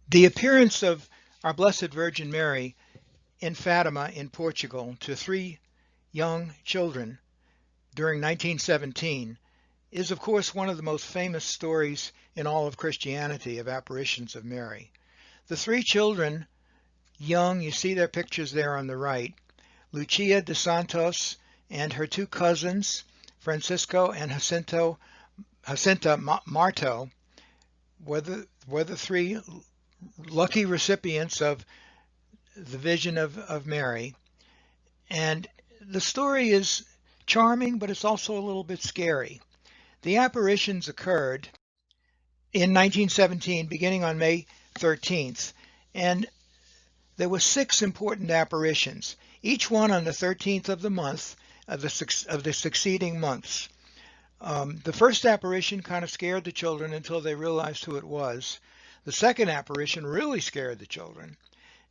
The appearance of our Blessed Virgin Mary in Fatima in Portugal to three young children during 1917 is, of course, one of the most famous stories in all of Christianity of apparitions of Mary. The three children, young, you see their pictures there on the right, Lucia de Santos and her two cousins, Francisco and Jacinta Marto, were the three lucky recipients of the vision of Mary. And the story is charming, but it's also a little bit scary. The apparitions occurred in 1917, beginning on May 13th, and there were 6 important apparitions, each one on the 13th of the month of the succeeding months. The first apparition kind of scared the children until they realized who it was. The second apparition really scared the children.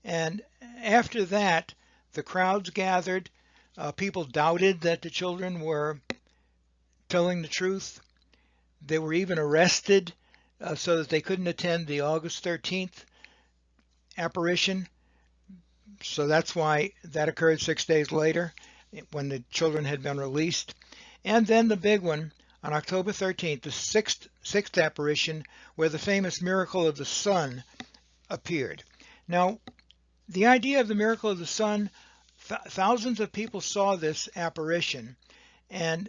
And after that, the crowds gathered. People doubted that the children were telling the truth. They were even arrested so that they couldn't attend the August 13th apparition. So that's why that occurred 6 days later when the children had been released. And then the big one on October 13th, the sixth apparition, where the famous miracle of the sun appeared. Now, the idea of the miracle of the sun, thousands of people saw this apparition, and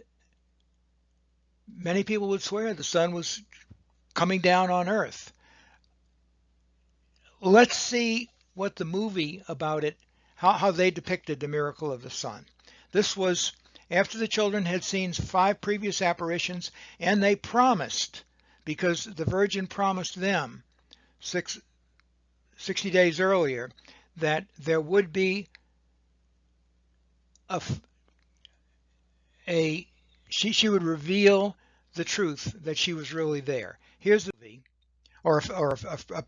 many people would swear the sun was coming down on Earth. Let's see what the movie about it, how they depicted the miracle of the sun. This was after the children had seen 5 previous apparitions, and they promised, because the Virgin promised them 60 days earlier, that there would be she would reveal the truth that she was really there. Here's the movie, or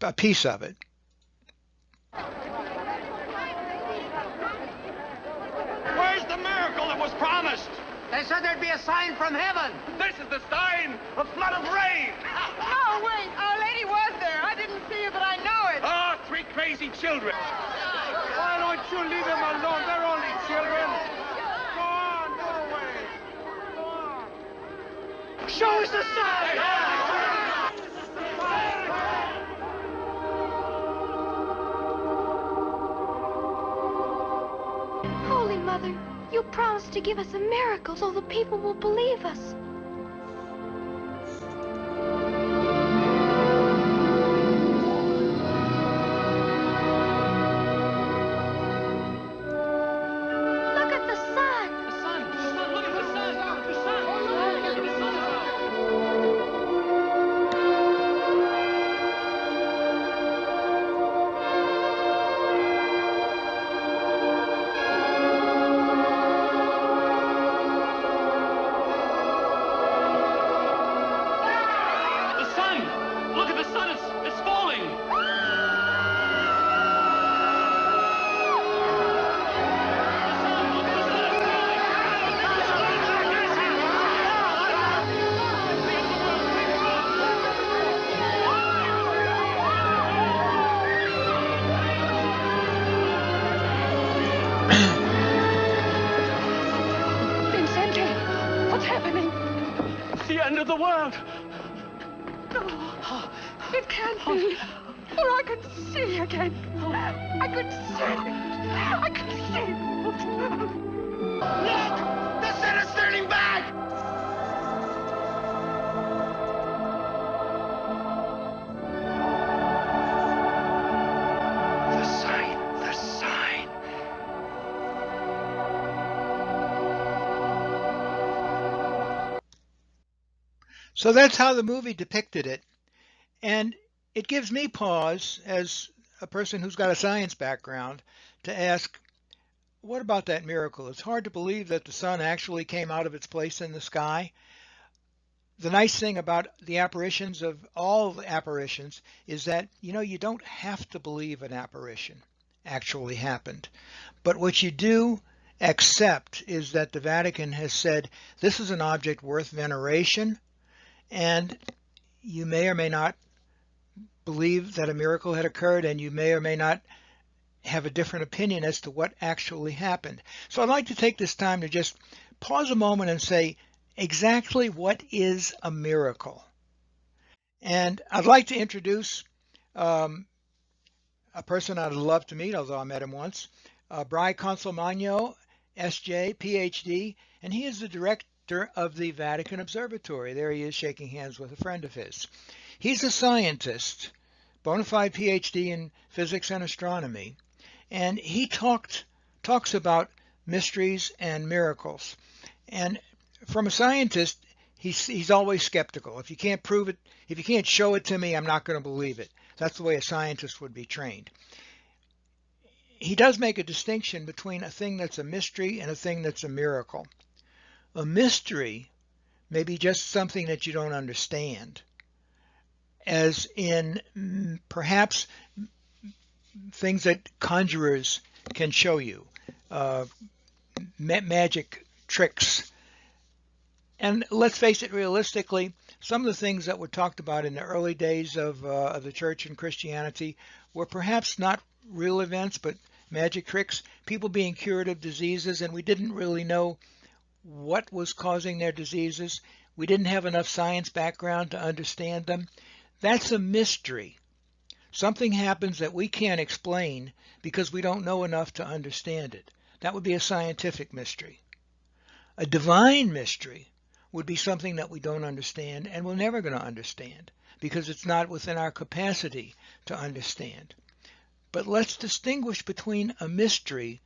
a piece of it. Where's the miracle that was promised? They said there'd be a sign from heaven. This is the sign, a flood of rain. No, wait, Our Lady was there. I didn't see her, but I know it. Ah, 3 crazy children. Why don't you leave them alone? They're only children. Go on, go away. Go on. Show us the sign. Holy Mother, you promised to give us a miracle so the people will believe us. Look at the sun. The sun, look at the sun. The sun. Of the world. No, it can't be. For I can see again. I could see. I could see. Look! The sun is turning back! The sign, the sign. So that's how the movie depicted it. And it gives me pause, as a person who's got a science background, to ask, what about that miracle? It's hard to believe that the sun actually came out of its place in the sky. The nice thing about the apparitions, of all the apparitions, is that, you don't have to believe an apparition actually happened. But what you do accept is that the Vatican has said this is an object worth veneration, and you may or may not believe that a miracle had occurred, and you may or may not have a different opinion as to what actually happened. So I'd like to take this time to just pause a moment and say exactly what is a miracle. And I'd like to introduce um, a person I'd love to meet, although I met him once, Bry Consolmagno, SJ, PhD, and he is the director of the Vatican Observatory. There he is shaking hands with a friend of his. He's a scientist, bona fide PhD in physics and astronomy, and he talks about mysteries and miracles. And from a scientist, he's always skeptical. If you can't prove it, if you can't show it to me, I'm not going to believe it. That's the way a scientist would be trained. He does make a distinction between a thing that's a mystery and a thing that's a miracle. A mystery may be just something that you don't understand, as in perhaps things that conjurers can show you, magic tricks. And let's face it, realistically, some of the things that were talked about in the early days of the church and Christianity were perhaps not real events, but magic tricks, people being cured of diseases, and we didn't really know what was causing their diseases. We didn't have enough science background to understand them. That's a mystery. Something happens that we can't explain because we don't know enough to understand it. That would be a scientific mystery. A divine mystery would be something that we don't understand and we're never going to understand because it's not within our capacity to understand. But let's distinguish between a mystery,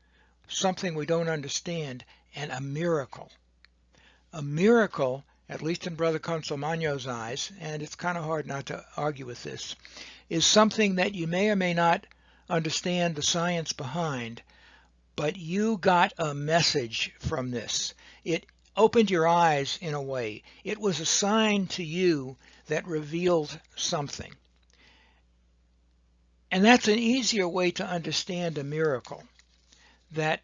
something we don't understand, and a miracle. A miracle, at least in Brother Consolmagno's eyes, and it's kind of hard not to argue with this, is something that you may or may not understand the science behind, but you got a message from this. It opened your eyes in a way. It was a sign to you that revealed something. And that's an easier way to understand a miracle. That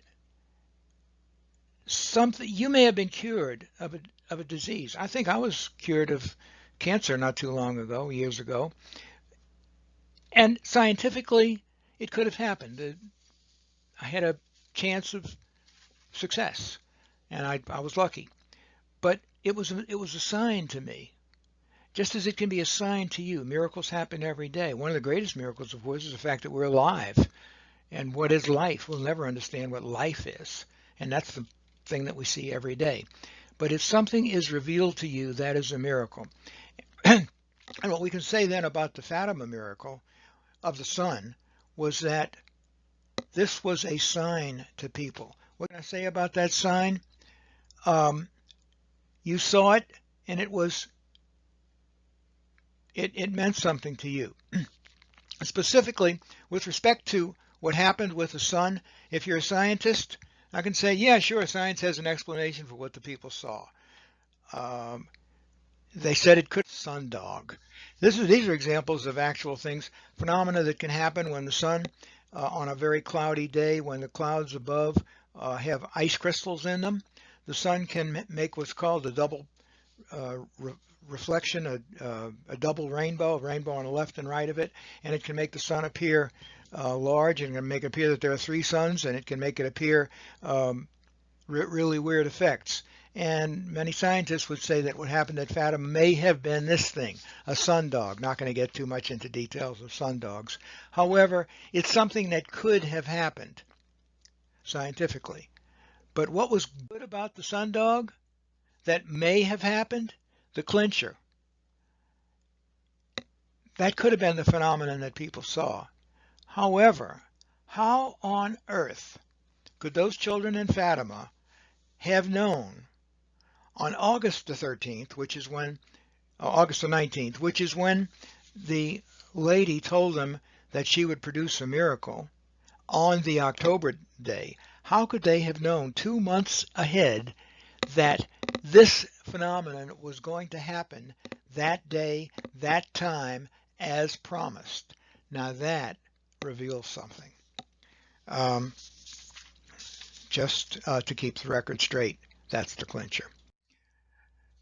something, you may have been cured of a disease. I think I was cured of cancer not too long ago, years ago. And scientifically, it could have happened. I had a chance of success, and I was lucky. But it was a sign to me, just as it can be a sign to you. Miracles happen every day. One of the greatest miracles, of course, is the fact that we're alive. And what is life? We'll never understand what life is, and that's the thing that we see every day. But if something is revealed to you, that is a miracle. And what we can say then about the Fatima miracle of the sun was that this was a sign to people. What can I say about that sign? You saw it, and it meant something to you. Specifically, with respect to what happened with the sun, if you're a scientist, I can say, yeah, sure, science has an explanation for what the people saw. They said it could be sundog. These are examples of actual things, phenomena that can happen when the sun, on a very cloudy day, when the clouds above have ice crystals in them, the sun can make what's called a double reflection, a double rainbow, a rainbow on the left and right of it, and it can make the sun appear large, and can make it appear that there are three suns, and it can make it appear really weird effects. And many scientists would say that what happened at Fatima may have been this thing, a sundog. Not going to get too much into details of sundogs. However, it's something that could have happened scientifically. But what was good about the sundog that may have happened? The clincher. That could have been the phenomenon that people saw. However, how on earth could those children in Fatima have known on August the 13th, which is when, August the 19th, which is when the lady told them that she would produce a miracle on the October day? How could they have known 2 months ahead that this phenomenon was going to happen that day, that time, as promised? Now that reveals something. Just to keep the record straight, that's the clincher.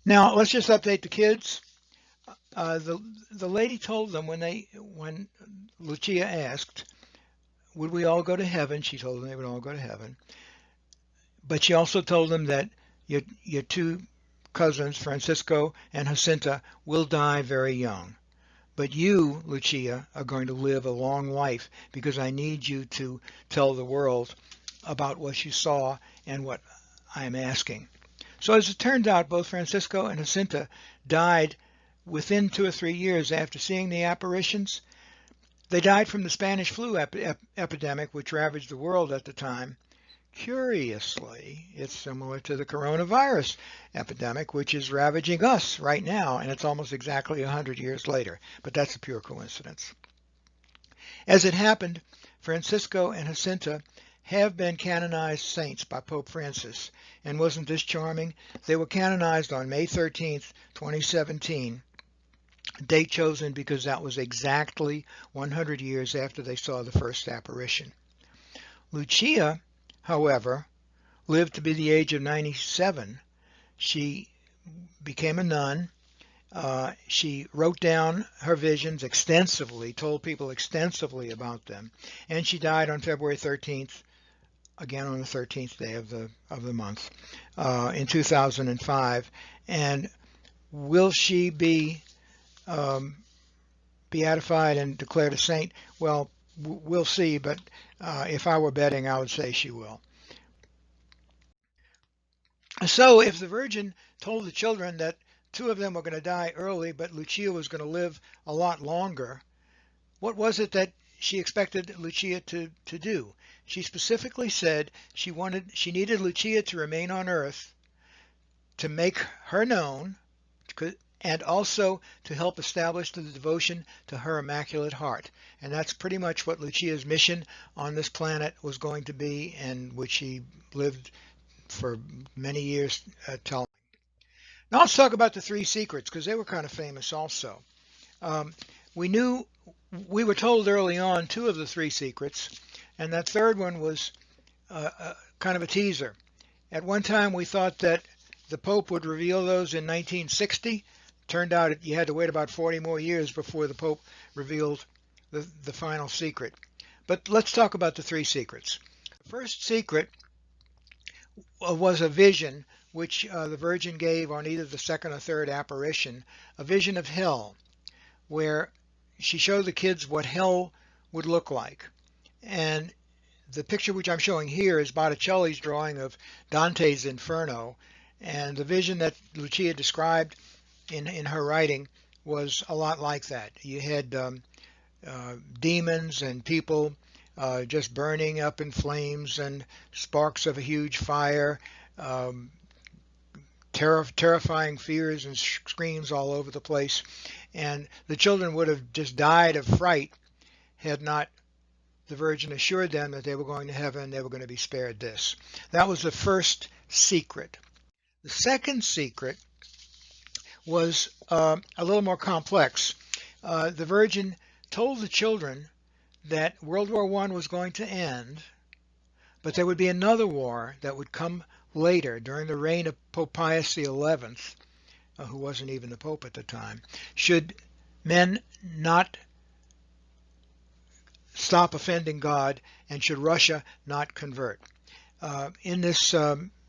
Now let's just update the kids. The lady told them when Lucia asked, would we all go to heaven? She told them they would all go to heaven. But she also told them that your two cousins, Francisco and Jacinta, will die very young. But you, Lucia, are going to live a long life because I need you to tell the world about what you saw and what I am asking. So as it turned out, both Francisco and Jacinta died within 2 or 3 years after seeing the apparitions. They died from the Spanish flu epidemic, which ravaged the world at the time. Curiously, it's similar to the coronavirus epidemic, which is ravaging us right now, and it's almost exactly 100 years later. But that's a pure coincidence. As it happened, Francisco and Jacinta have been canonized saints by Pope Francis. And wasn't this charming? They were canonized on May 13th, 2017, date chosen because that was exactly 100 years after they saw the first apparition. Lucia, however, lived to be the age of 97. She became a nun. She wrote down her visions extensively, told people extensively about them, and she died on February 13th, again on the 13th day of the month, in 2005. And will she be beatified and declared a saint? Well, we'll see, but if I were betting, I would say she will. So if the Virgin told the children that two of them were going to die early, but Lucia was going to live a lot longer, what was it that she expected Lucia to do? She specifically said she needed Lucia to remain on Earth to make her known, and also to help establish the devotion to her Immaculate Heart. And that's pretty much what Lucia's mission on this planet was going to be, and which she lived for many years telling. Now let's talk about the three secrets, because they were kind of famous also. We were told early on two of the three secrets, and that third one was kind of a teaser. At one time we thought that the Pope would reveal those in 1960. Turned out you had to wait about 40 more years before the Pope revealed the final secret. But let's talk about the three secrets. The first secret was a vision which the Virgin gave on either the second or third apparition, a vision of hell, where she showed the kids what hell would look like. And the picture which I'm showing here is Botticelli's drawing of Dante's Inferno, and the vision that Lucia described in her writing was a lot like that. You had demons and people just burning up in flames and sparks of a huge fire, terrifying fears and screams all over the place. And the children would have just died of fright had not the Virgin assured them that they were going to heaven, they were going to be spared this. That was the first secret. The second secret was a little more complex. The Virgin told the children that World War I was going to end, but there would be another war that would come later during the reign of Pope Pius XI, who wasn't even the Pope at the time, should men not stop offending God, and should Russia not convert. In this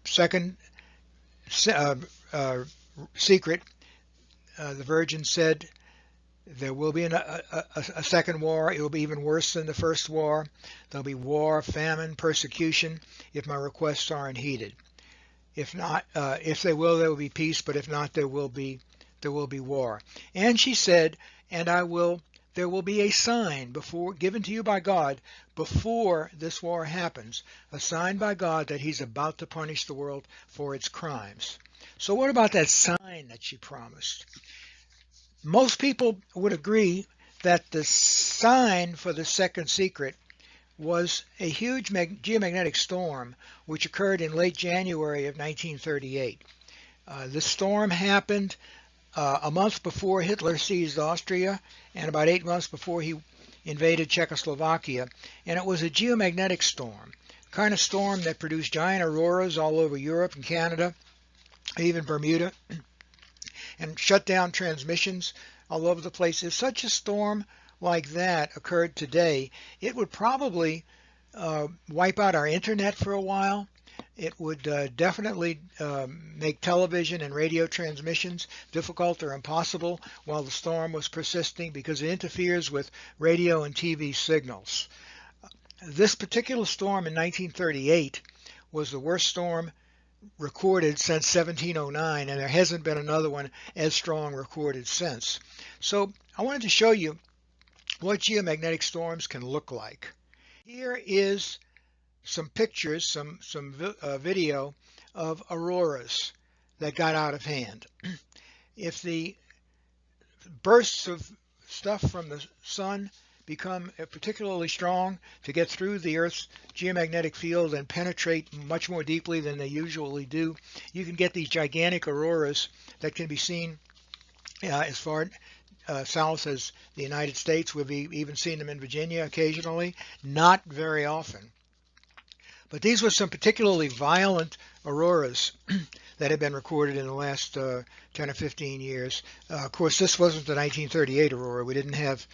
second secret, the Virgin said there will be a second war. It will be even worse than the first war. There'll be war, famine, persecution if my requests aren't heeded. If not, if they will, there will be peace. But if not, there will be war. And she said, and there will be a sign given to you by God before this war happens, a sign by God that He's about to punish the world for its crimes. So what about that sign that she promised? Most people would agree that the sign for the second secret was a huge geomagnetic storm which occurred in late January of 1938. This storm happened a month before Hitler seized Austria and about 8 months before he invaded Czechoslovakia, and it was a geomagnetic storm, kind of storm that produced giant auroras all over Europe and Canada, even Bermuda, and shut down transmissions all over the place. If such a storm like that occurred today, it would probably wipe out our internet for a while. It would definitely make television and radio transmissions difficult or impossible while the storm was persisting, because it interferes with radio and TV signals. This particular storm in 1938 was the worst storm recorded since 1709, and there hasn't been another one as strong recorded since. So I wanted to show you what geomagnetic storms can look like. Here is some pictures, some video of auroras that got out of hand. If the bursts of stuff from the sun become particularly strong to get through the Earth's geomagnetic field and penetrate much more deeply than they usually do, you can get these gigantic auroras that can be seen as far south as the United States. We've even seen them in Virginia occasionally, not very often. But these were some particularly violent auroras that have been recorded in the last 10 or 15 years. Of course, this wasn't the 1938 aurora. We didn't have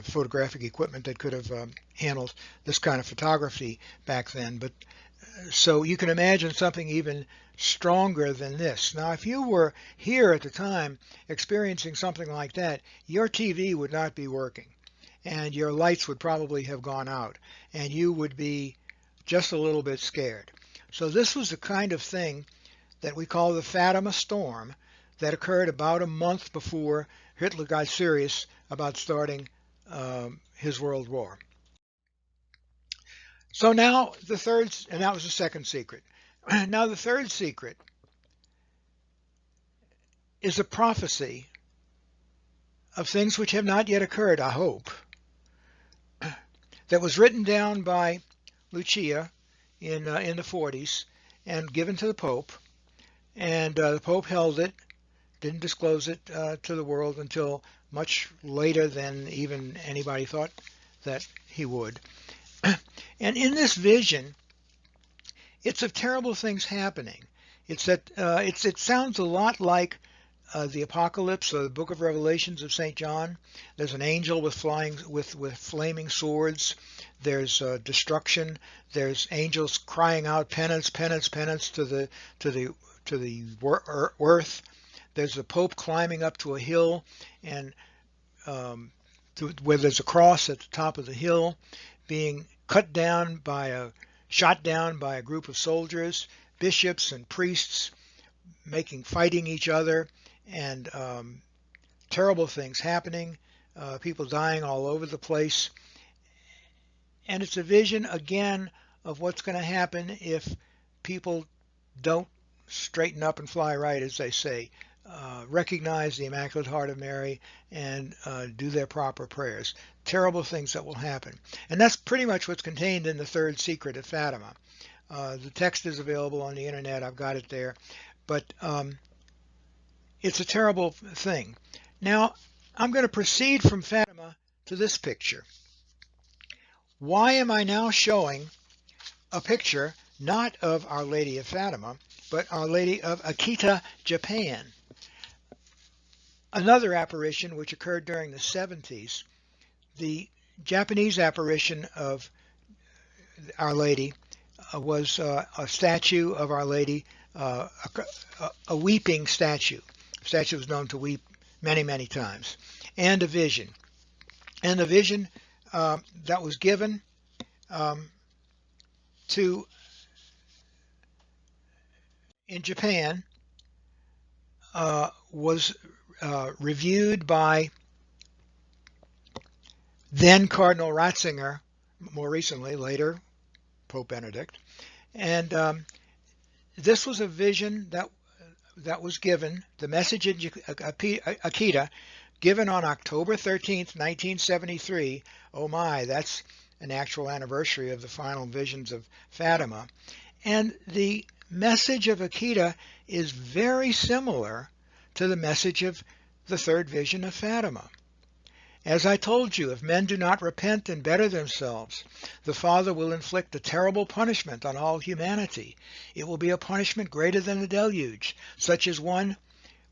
photographic equipment that could have handled this kind of photography back then. But so you can imagine something even stronger than this. Now, if you were here at the time experiencing something like that, your TV would not be working, and your lights would probably have gone out, and you would be just a little bit scared. So this was the kind of thing that we call the Fatima storm that occurred about a month before Hitler got serious about starting his World War. So now the third, and that was the second secret. Now the third secret is a prophecy of things which have not yet occurred, I hope, that was written down by Lucia in the 40s and given to the Pope, and the Pope held it, didn't disclose it to the world until much later than even anybody thought that he would. And in this vision, it's of terrible things happening. It's that it sounds a lot like the Apocalypse, or the Book of Revelations of St. John. There's an angel with flaming swords. There's destruction. There's angels crying out penance, penance, penance to the earth. There's the Pope climbing up to a hill, and where there's a cross at the top of the hill, being shot down by a group of soldiers, bishops and priests fighting each other, and terrible things happening, people dying all over the place. And it's a vision again of what's going to happen if people don't straighten up and fly right, as they say, recognize the Immaculate Heart of Mary, and do their proper prayers. Terrible things that will happen. And that's pretty much what's contained in the third secret of Fatima. The text is available on the internet. I've got it there. But it's a terrible thing. Now, I'm going to proceed from Fatima to this picture. Why am I now showing a picture not of Our Lady of Fatima, but Our Lady of Akita, Japan? Another apparition which occurred during the 70s. The Japanese apparition of Our Lady was a statue of Our Lady, a weeping statue. The statue was known to weep many, many times, and a vision. And the vision that was given in Japan was reviewed by then Cardinal Ratzinger, more recently, later Pope Benedict. And this was a vision that was given, the message in Akita, given on October 13th, 1973. Oh my, that's an actual anniversary of the final visions of Fatima. And the message of Akita is very similar to the message of the third vision of Fatima. As I told you, if men do not repent and better themselves, the Father will inflict a terrible punishment on all humanity. It will be a punishment greater than the deluge, such as one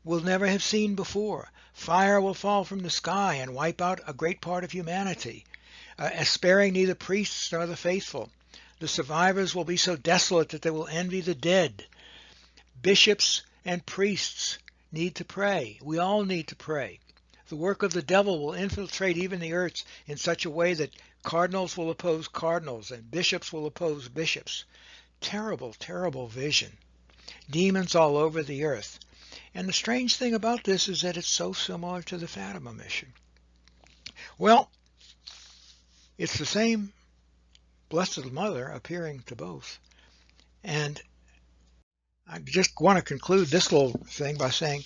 will never have seen before. Fire will fall from the sky and wipe out a great part of humanity, sparing neither priests nor the faithful. The survivors will be so desolate that they will envy the dead. Bishops and priests need to pray. We all need to pray. The work of the devil will infiltrate even the earth in such a way that cardinals will oppose cardinals and bishops will oppose bishops. Terrible, terrible vision. Demons all over the earth. And the strange thing about this is that it's so similar to the Fatima mission. Well, it's the same Blessed Mother appearing to both. And I just want to conclude this little thing by saying,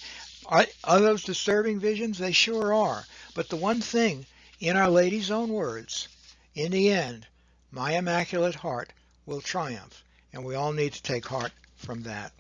are those disturbing visions? They sure are. But the one thing, in Our Lady's own words, in the end, my Immaculate Heart will triumph. And we all need to take heart from that.